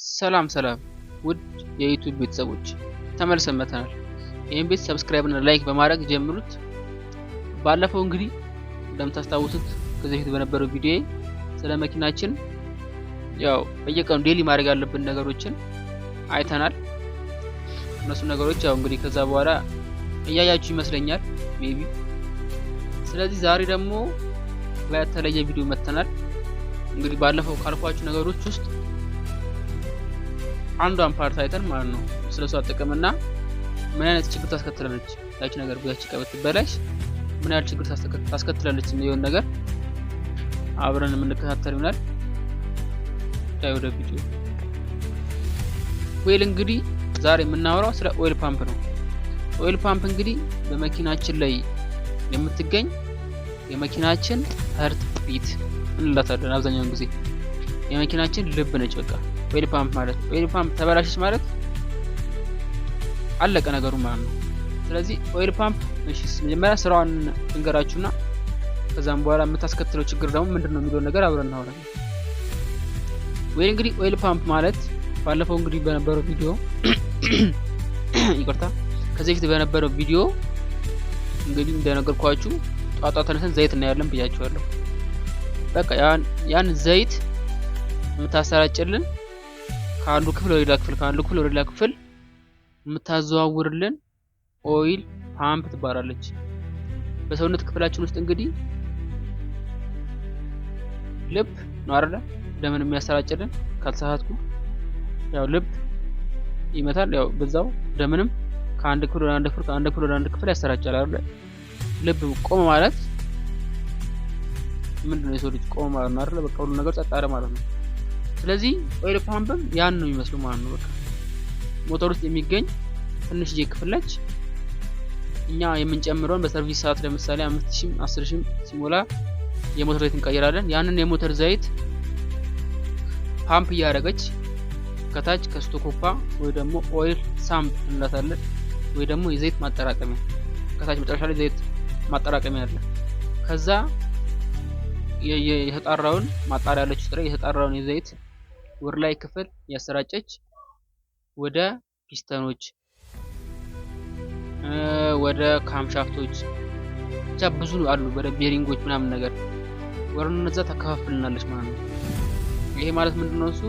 ሰላም ውድ የዩቲዩብ ቤተሰቦች ተመልሰን መተናል። ይህን ቤት ሰብስክራይብ እና ላይክ በማድረግ ጀምሩት። ባለፈው እንግዲህ እንደምታስታውሱት ከዚህ በፊት በነበረው ቪዲዮ ስለ መኪናችን ያው በየቀኑ ዴሊ ማድረግ ያለብን ነገሮችን አይተናል። እነሱ ነገሮች ያው እንግዲህ ከዛ በኋላ እያያችሁ ይመስለኛል ሜቢ። ስለዚህ ዛሬ ደግሞ በተለየ ቪዲዮ መተናል። እንግዲህ ባለፈው ካልኳችሁ ነገሮች ውስጥ አንዷን ፓርት አይተን ማለት ነው ስለሷ ጥቅምና ምን አይነት ችግር ታስከትላለች ያቺ ነገር ቢያች ቀበት በላሽ ምን አይነት ችግር ታስከትላለች የሚሆን ነገር አብረን የምንከታተል ይሆናል። ወደ ቪዲዮ ዌል እንግዲህ ዛሬ የምናወራው ስለ ኦይል ፓምፕ ነው። ኦይል ፓምፕ እንግዲህ በመኪናችን ላይ የምትገኝ የመኪናችን ሀርት ቢት እንላታለን። አብዛኛውን ጊዜ የመኪናችን ልብ ነች። በቃ ኦይል ፓምፕ ማለት ኦይል ፓምፕ ተበላሽች ማለት አለቀ ነገሩ ማለት ነው። ስለዚህ ኦይል ፓምፕ እሺ መጀመሪያ ስራዋን እንገራችሁና ከዛም በኋላ የምታስከትለው ችግር ደግሞ ምንድነው የሚለው ነገር አብረን እናወራለን። ወይ እንግዲህ ኦይል ፓምፕ ማለት ባለፈው እንግዲህ በነበረው ቪዲዮ ይቅርታ ከዚህ በፊት በነበረው ቪዲዮ እንግዲህ እንደነገርኳችሁ ጧጧ ተነስተን ዘይት እናያለን ብያችኋለሁ። በቃ ያን ዘይት የምታሰራጭልን ከአንዱ ክፍል ወደ ሌላ ክፍል የምታዘዋውርልን ኦይል ፓምፕ ትባላለች። በሰውነት ክፍላችን ውስጥ እንግዲህ ልብ ነው አይደል ደምን የሚያሰራጭልን ካልተሳሳትኩ። ያው ልብ ይመታል፣ ያው በዛው ደምንም ከአንድ ክፍል ወደ አንድ ክፍል ያሰራጫል አይደል። ልብ ቆመ ማለት ምንድነው? የሰው ልጅ ቆመ ማለት ነው አይደል። በቃ ሁሉ ነገር ጸጥ አለ ማለት ነው። ስለዚህ ኦይል ፓምፕም ያን ነው የሚመስለው ማለት ነው። በቃ ሞተር ውስጥ የሚገኝ ትንሽዬ ክፍል ነች። እኛ የምንጨምረውን በሰርቪስ ሰዓት ለምሳሌ 5000 10000 ሲሞላ የሞተር ዘይት እንቀይራለን። ያንን የሞተር ዘይት ፓምፕ እያደረገች ከታች ከስቶኮፓ ወይ ደግሞ ኦይል ሳምፕ እንላታለን፣ ወይ ደግሞ የዘይት ማጠራቀሚያ ከታች መጨረሻ ላይ ዘይት ማጠራቀሚያ አለ። ከዛ የተጣራውን ማጣሪያ ያለች ጥሬ የተጣራውን የዘይት ወር ላይ ክፍል ያሰራጨች ወደ ፒስተኖች፣ ወደ ካምሻፍቶች ብቻ ብዙ አሉ፣ ወደ ቤሪንጎች ምናምን ነገር ወርኑ እነዛ ተከፋፍልናለች ማለት ነው። ይሄ ማለት ምንድነው? እሱ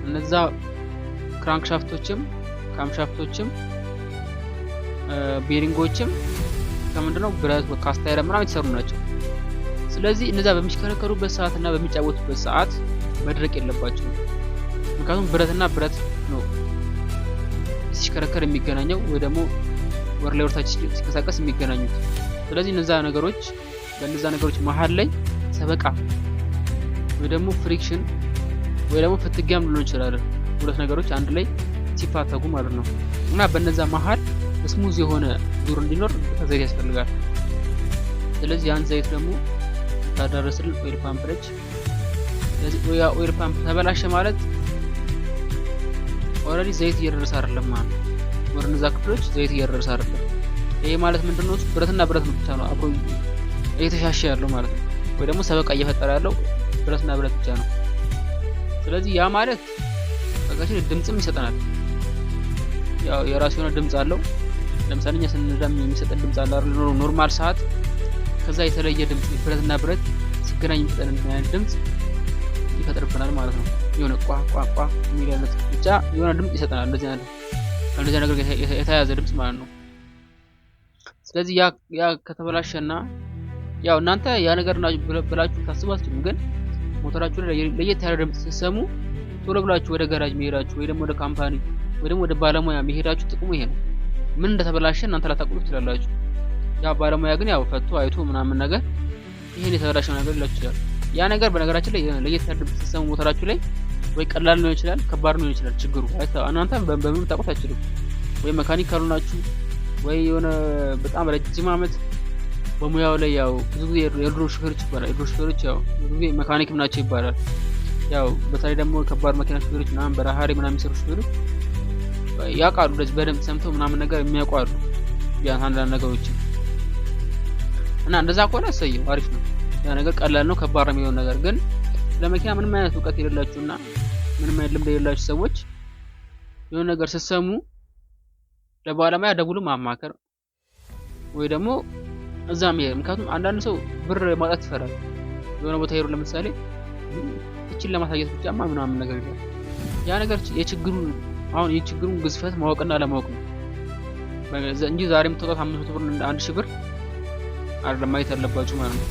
እነዛ ክራንክሻፍቶችም ካምሻፍቶችም ቤሪንጎችም ከምንድነው ብረት ካስታይረ ምናምን የተሰሩ ናቸው። ስለዚህ እነዛ በሚሽከረከሩበት ሰዓት እና በሚጫወቱበት ሰዓት መድረቅ የለባቸውም። ምክንያቱም ብረትና ብረት ነው ሲሽከረከር የሚገናኘው ወይ ደግሞ ወር ላይ ወርታች ሲንቀሳቀስ የሚገናኙት። ስለዚህ እነዛ ነገሮች መሀል ላይ ሰበቃ ወይ ደግሞ ፍሪክሽን ወይ ደግሞ ፍትጊያም ሊሆን ይችላል። ሁለት ነገሮች አንድ ላይ ሲፋተጉ ማለት ነው። እና በእነዛ መሀል ስሙዝ የሆነ ዙር እንዲኖር ዘይት ያስፈልጋል። ስለዚህ ያን ዘይት ደግሞ ታዳረስልን ኦይል ፓምፕ ነች። ስለዚህ ኦይል ፓምፕ ተበላሸ ማለት ኦልሬዲ ዘይት እየደረሰ አይደለም ማለት ነው። ወደ እነዛ ክፍሎች ዘይት እየደረሰ አይደለም። ይሄ ማለት ምንድነው? ብረትና ብረት ብቻ ነው አብሮ እየተሻሸ ያለው ማለት ነው። ወይ ደግሞ ሰበቃ እየፈጠረ ያለው ብረትና ብረት ብቻ ነው። ስለዚህ ያ ማለት በቃችን ድምጽም ይሰጠናል። ያው የራሱ የሆነ ድምጽ አለው። ለምሳሌ እኛ ስንነዳም የሚሰጠን ድምጽ አለ አይደል? ኖርማል ሰዓት ከዛ የተለየ ድምጽ ብረትና ብረት ሲገናኝ የሚሰጠን ድምጽ ይፈጥርብናል ማለት ነው። የሆነ ቋቋቋ የሚል አይነት ብቻ የሆነ ድምጽ ይሰጠናል። እንደዚህ ነገር የተያዘ ድምጽ ማለት ነው። ስለዚህ ያ ከተበላሸና ያው እናንተ ያ ነገር ብላችሁ ታስባችሁ፣ ግን ሞተራችሁ ላይ ለየት ያለ ድምጽ ሲሰሙ ቶሎ ብላችሁ ወደ ጋራጅ መሄዳችሁ ወይ ደግሞ ወደ ካምፓኒ ወይ ደግሞ ወደ ባለሙያ መሄዳችሁ ጥቅሙ ይሄ ነው። ምን እንደተበላሸ እናንተ ላታውቁት ትችላላችሁ። ያ ባለሙያ ግን ያው ፈቶ አይቶ ምናምን ነገር ይሄን የተበላሸው ነገር ሊላችሁ ይችላል። ያ ነገር በነገራችን ላይ ለየት ያለ ድምጽ ሲሰሙ ሞተራችሁ ላይ ወይ ቀላል ነው ይችላል፣ ከባድ ነው ይችላል። ችግሩ እናንተ በምን ታውቁት አትችሉም። ወይ መካኒክ ካልሆናችሁ ወይ የሆነ በጣም ረጅም ዓመት በሙያው ላይ ያው ብዙ ጊዜ የድሮ ሹፌሮች ይባላል። የድሮ ሹፌሮች ያው ብዙ ጊዜ መካኒክም ናቸው ይባላል። ያው በተለይ ደግሞ ከባድ መኪና ሹፌሮች ምናምን በረሃሪ ምናምን የሚሰሩ ሹፌሮች ያውቃሉ። ለዚህ በደንብ ሰምተው ምናምን ነገር የሚያውቁ አሉ ቢያንስ አንዳንድ ነገሮችን። እና እንደዛ ከሆነ እሰየው አሪፍ ነው። ያ ነገር ቀላል ነው ከባድ ነው የሚሆን ነገር ግን ለመኪና ምንም አይነት እውቀት የሌላችሁና ምንም አይነት ልምድ የሌላችሁ ሰዎች የሆነ ነገር ስትሰሙ ለባለሙያ ደውሎ ማማከር ወይ ደግሞ እዛ መሄድ። ምክንያቱም አንዳንድ ሰው ብር ማጣት ይፈራል። የሆነ ቦታ ሄዶ ለምሳሌ እቺን ለማሳየት ብቻማ ምናምን ነገር ይላል። ያ ነገር የችግሩን ግዝፈት ማወቅና ለማወቅ ነው እንጂ ዛሬ የምትወጣት 500 ብር እንደ 1000 ብር አይደለም ማየት ያለባችሁ ማለት ነው።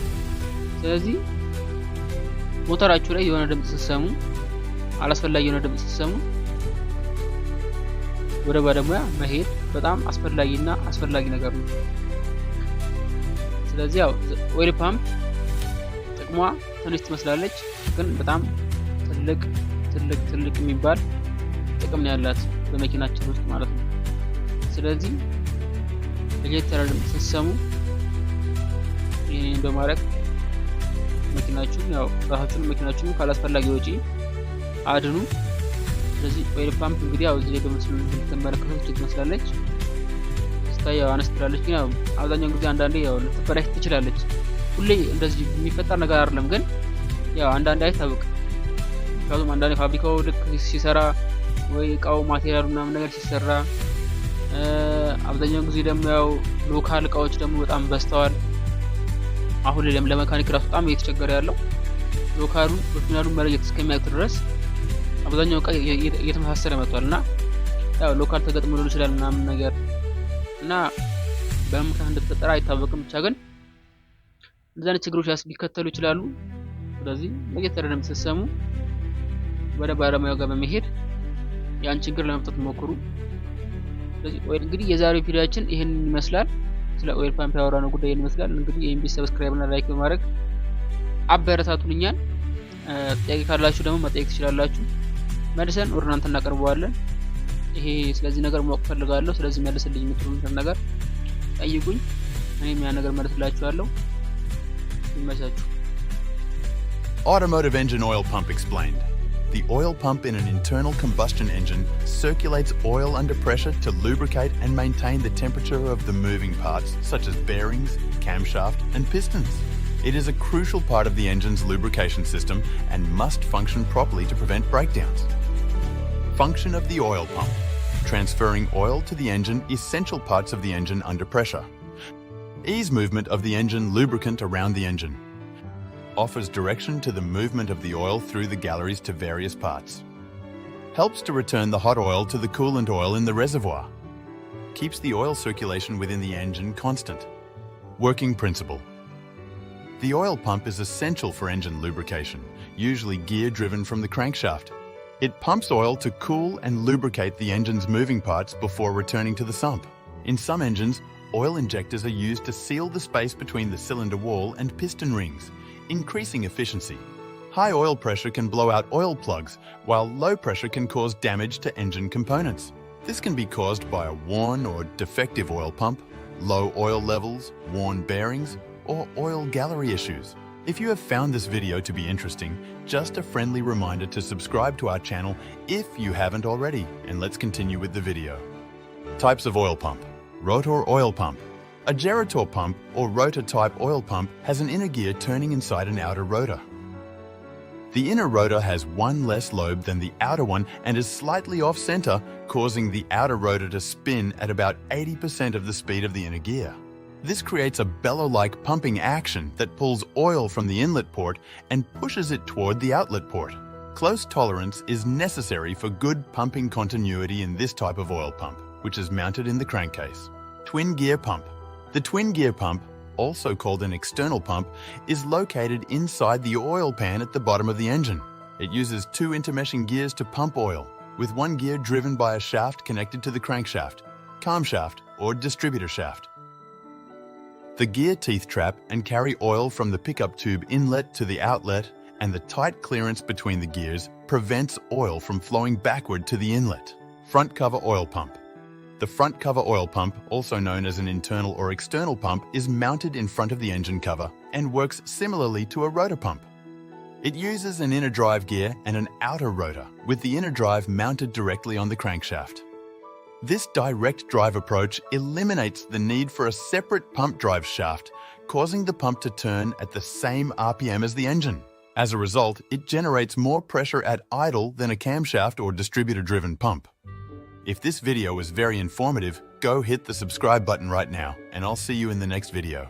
ስለዚህ ሞተራችሁ ላይ የሆነ ድምጽ ስትሰሙ፣ አላስፈላጊ የሆነ ድምጽ ስትሰሙ ወደ ባለሙያ መሄድ በጣም አስፈላጊ ነገር ነው። ስለዚህ ያው ኦይል ፓምፕ ጥቅሟ ትንሽ ትመስላለች፣ ግን በጣም ትልቅ የሚባል ጥቅም ነው ያላት በመኪናችን ውስጥ ማለት ነው። ስለዚህ ለየት ያለ ድምጽ ስትሰሙ ይሄን በማድረግ መኪናችሁን ካላስፈላጊ ወጪ አድኑ። ስለዚህ ኦይል ፓምፕ እንግዲህ ያው እዚህ ላይ በምስሉ እንደምትመለከቱት ትመስላለች። ስታየው አነስ ትላለች፣ ግን ያው አብዛኛውን ጊዜ አንዳንዴ ያው ልትበላሽ ትችላለች። ሁሌ እንደዚህ የሚፈጠር ነገር አይደለም፣ ግን ያው አንዳንዴ አይታወቅም። ምክንያቱም አንዳንዴ ፋብሪካው ልክ ሲሰራ ወይ እቃው ማቴሪያሉ ምናምን ነገር ሲሰራ፣ አብዛኛውን ጊዜ ደግሞ ያው ሎካል እቃዎች ደግሞ በጣም በዝተዋል። አሁን ላይ ለመካኒክ ራሱ በጣም እየተቸገረ ያለው ሎካሉን ኦሪጂናሉን መለየት እስከሚያቅት ድረስ አብዛኛው እቃ እየተመሳሰለ መጥቷል። እና ያው ሎካል ተገጥሞ ሊሆን ይችላል ምናምን ነገር እና በምን ምክንያት እንደተፈጠረ አይታወቅም። ብቻ ግን እንደዚህ አይነት ችግሮች ሊከተሉ ይችላሉ። ስለዚህ ለየት ያለ ድምጽ ስትሰሙ ወደ ባለሙያው ጋር በመሄድ ያን ችግር ለመፍታት ሞክሩ። ስለዚህ እንግዲህ የዛሬው ቪዲዮአችን ይሄን ይመስላል። ስለ ኦይል ፓምፕ ያወራነው ጉዳይ ይመስላል። እንግዲህ ይሄን ቪዲዮ ሰብስክራይብ እና ላይክ በማድረግ አበረታቱን እኛን። ጥያቄ ካላችሁ ደግሞ መጠየቅ ትችላላችሁ፣ መልሰን ወደ እናንተ እናቀርበዋለን። ይሄ ስለዚህ ነገር ማወቅ ፈልጋለሁ፣ ስለዚህ መልስልኝ የምትሉት ነገር ጠይቁኝ፣ እኔም ያ ነገር መልስላችኋለሁ። ይመቻችሁ። Automotive engine oil pump explained. The oil pump in an internal combustion engine circulates oil under pressure to lubricate and maintain the temperature of the moving parts, such as bearings, camshaft, and pistons. It is a crucial part of the engine's lubrication system and must function properly to prevent breakdowns. Function of the oil pump. Transferring oil to the engine, essential parts of the engine under pressure. Ease movement of the engine lubricant around the engine. Offers direction to the movement of the oil through the galleries to various parts. Helps to return the hot oil to the coolant oil in the reservoir. Keeps the oil circulation within the engine constant. Working principle. The oil pump is essential for engine lubrication, usually gear-driven from the crankshaft. It pumps oil to cool and lubricate the engine's moving parts before returning to the sump. In some engines, oil injectors are used to seal the space between the cylinder wall and piston rings, increasing efficiency. High oil pressure can blow out oil plugs, while low pressure can cause damage to engine components. This can be caused by a worn or defective oil pump, low oil levels, worn bearings, or oil gallery issues. If you have found this video to be interesting, just a friendly reminder to subscribe to our channel if you haven't already, and let's continue with the video. Types of oil pump. Rotor oil pump. A gerator pump or rotor type oil pump has an inner gear turning inside an outer rotor. The inner rotor has one less lobe than the outer one and is slightly off center, causing the outer rotor to spin at about 80% of the speed of the inner gear. This creates a bellow-like pumping action that pulls oil from the inlet port and pushes it toward the outlet port. Close tolerance is necessary for good pumping continuity in this type of oil pump, which is mounted in the crankcase. Twin gear pump. The twin gear pump, also called an external pump, is located inside the oil pan at the bottom of the engine. It uses two intermeshing gears to pump oil, with one gear driven by a shaft connected to the crankshaft, camshaft, or distributor shaft. The gear teeth trap and carry oil from the pickup tube inlet to the outlet, and the tight clearance between the gears prevents oil from flowing backward to the inlet. Front cover oil pump. The front cover oil pump, also known as an internal or external pump, is mounted in front of the engine cover and works similarly to a rotor pump. It uses an inner drive gear and an outer rotor, with the inner drive mounted directly on the crankshaft. This direct drive approach eliminates the need for a separate pump drive shaft, causing the pump to turn at the same RPM as the engine. As a result, it generates more pressure at idle than a camshaft or distributor-driven pump. If this video was very informative, go hit the subscribe button right now, and I'll see you in the next video.